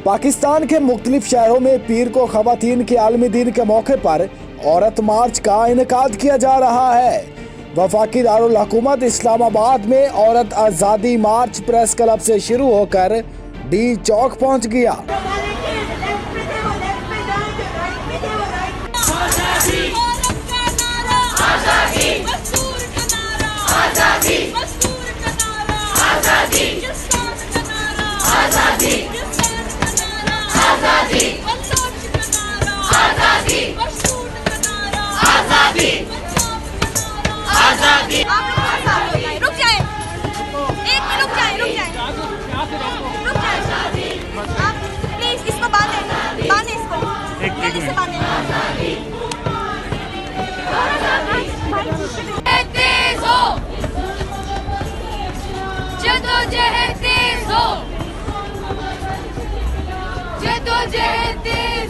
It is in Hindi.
पाकिस्तान के मुख्तलिफ शहरों में पीर को ख़वातीन के आलमी दिन के मौके पर औरत मार्च का इनेकाद किया जा रहा है। वफाकी दारुल हुकूमत इस्लामाबाद में औरत आज़ादी मार्च प्रेस क्लब से शुरू होकर डी चौक पहुंच गया। रुक जाए, एक मिनट रुक जाए। आप प्लीज इसको बांधे इसको, जल्दी से बांधे। तेज हो, जदोजहद तेज हो, जदोजहद तेज।